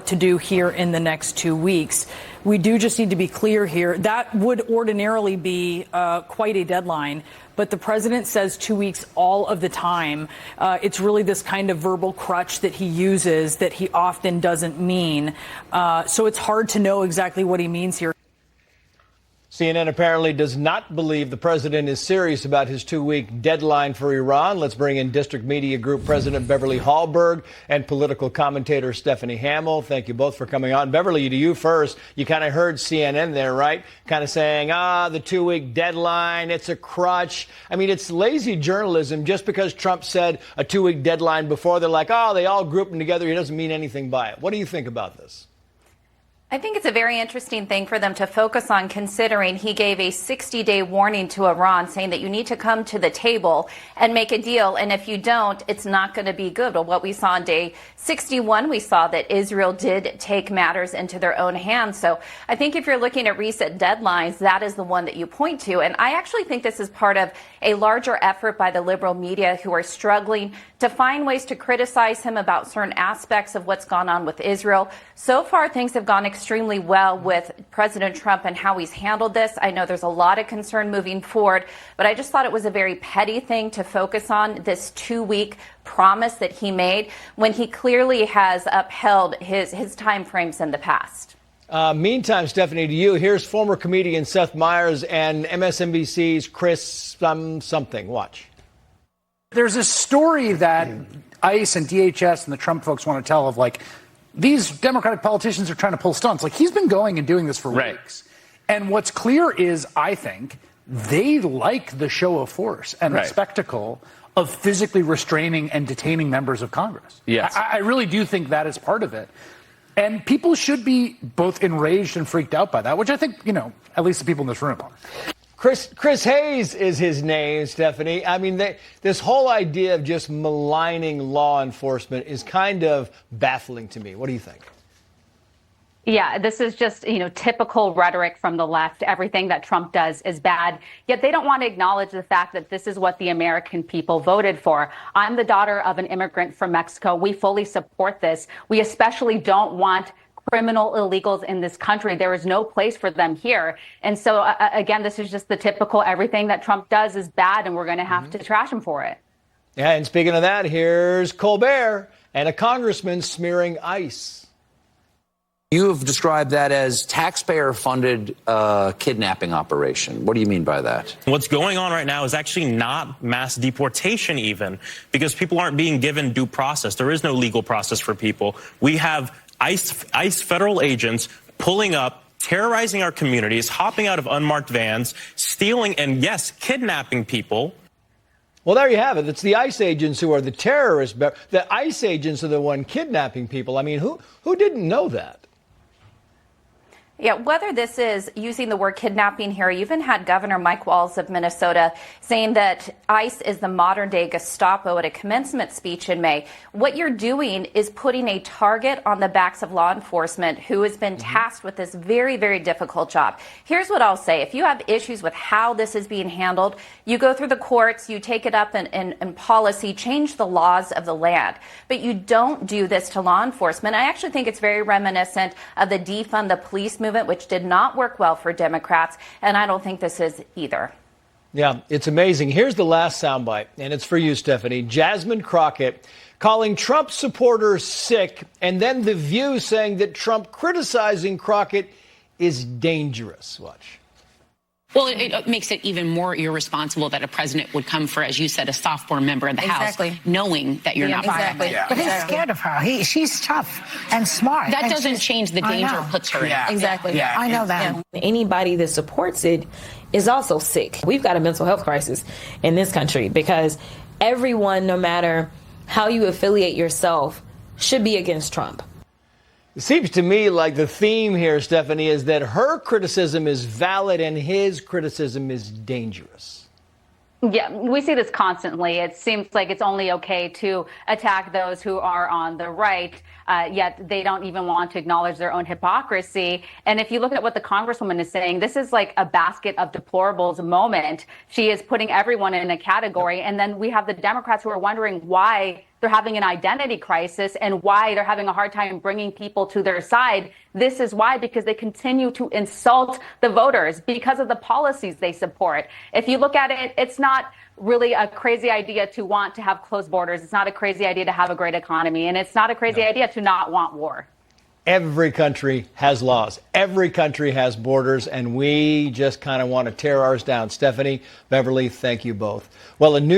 to do here in the next 2 weeks. We do just need to be clear here. That would ordinarily be quite a deadline, but the president says 2 weeks all of the time. It's really this kind of verbal crutch that he uses that he often doesn't mean. So it's hard to know exactly what he means here. CNN apparently does not believe the president is serious about his 2-week deadline for Iran. Let's bring in District Media Group President Beverly Hallberg and political commentator Stephanie Hamill. Thank you both for coming on. Beverly, to you first. You kind of heard CNN there, right? Kind of saying, the 2-week deadline, it's a crutch. I mean, it's lazy journalism. Just because Trump said a 2-week deadline before, they're like, they all grouped them together. He doesn't mean anything by it. What do you think about this? I think it's a very interesting thing for them to focus on, considering he gave a 60-day warning to Iran saying that you need to come to the table and make a deal. And if you don't, it's not going to be good. Well, what we saw on day 61, we saw that Israel did take matters into their own hands. So I think if you're looking at reset deadlines, that is the one that you point to. And I actually think this is part of a larger effort by the liberal media, who are struggling to find ways to criticize him about certain aspects of what's gone on with Israel. So far, things have gone extremely well with President Trump and how he's handled this. I know there's a lot of concern moving forward, but I just thought it was a very petty thing to focus on, this 2-week promise that he made, when he clearly has upheld his timeframes in the past. Meantime, Stephanie, to you, here's former comedian Seth Meyers and MSNBC's Chris something. Watch. There's a story that ICE and DHS and the Trump folks want to tell of, like, these Democratic politicians are trying to pull stunts. Like, he's been going and doing this for weeks. And what's clear is, I think, they like the show of force and the spectacle of physically restraining and detaining members of Congress. Yes. I really do think that is part of it. And people should be both enraged and freaked out by that, which I think, at least the people in this room are. Chris Hayes is his name, Stephanie. I mean, this whole idea of just maligning law enforcement is kind of baffling to me. What do you think? Yeah, this is just, typical rhetoric from the left. Everything that Trump does is bad, yet they don't want to acknowledge the fact that this is what the American people voted for. I'm the daughter of an immigrant from Mexico. We fully support this. We especially don't want criminal illegals in this country. There is no place for them here. And so, again, this is just the typical everything that Trump does is bad, and we're going to have to trash him for it. Yeah, and speaking of that, here's Colbert and a congressman smearing ICE. You have described that as taxpayer-funded kidnapping operation. What do you mean by that? What's going on right now is actually not mass deportation even, because people aren't being given due process. There is no legal process for people. We have ICE federal agents pulling up, terrorizing our communities, hopping out of unmarked vans, stealing and, yes, kidnapping people. Well, there you have it. It's the ICE agents who are the terrorists. The ICE agents are the one kidnapping people. I mean, who didn't know that? Yeah, whether this is using the word kidnapping here, you even had Governor Mike Walz of Minnesota saying that ICE is the modern day Gestapo at a commencement speech in May. What you're doing is putting a target on the backs of law enforcement who has been tasked with this very, very difficult job. Here's what I'll say. If you have issues with how this is being handled, you go through the courts, you take it up in policy, change the laws of the land. But you don't do this to law enforcement. I actually think it's very reminiscent of the defund the police movement, which did not work well for Democrats, and I don't think this is either. Yeah, it's amazing. Here's the last soundbite, and it's for you, Stephanie. Jasmine Crockett calling Trump supporters sick, and then The View saying that Trump criticizing Crockett is dangerous. Watch. Well, it makes it even more irresponsible that a president would come for, as you said, a sophomore member of the House, knowing that you're not exactly. Yeah. But he's scared of her. She's tough and smart. That and doesn't change the danger it puts her in. Exactly. Yeah. I know that. Anybody that supports it is also sick. We've got a mental health crisis in this country because everyone, no matter how you affiliate yourself, should be against Trump. It seems to me like the theme here, Stephanie, is that her criticism is valid and his criticism is dangerous. Yeah, we see this constantly. It seems like it's only okay to attack those who are on the right, yet they don't even want to acknowledge their own hypocrisy. And if you look at what the Congresswoman is saying, this is like a basket of deplorables moment. She is putting everyone in a category. And then we have the Democrats who are wondering why they're having an identity crisis and why they're having a hard time bringing people to their side. This is why, because they continue to insult the voters because of the policies they support. If you look at it, it's not really a crazy idea to want to have closed borders. It's not a crazy idea to have a great economy. And it's not a crazy idea to not want war. Every country has laws. Every country has borders, and we just kind of want to tear ours down. Stephanie, Beverly, thank you both. Well, a new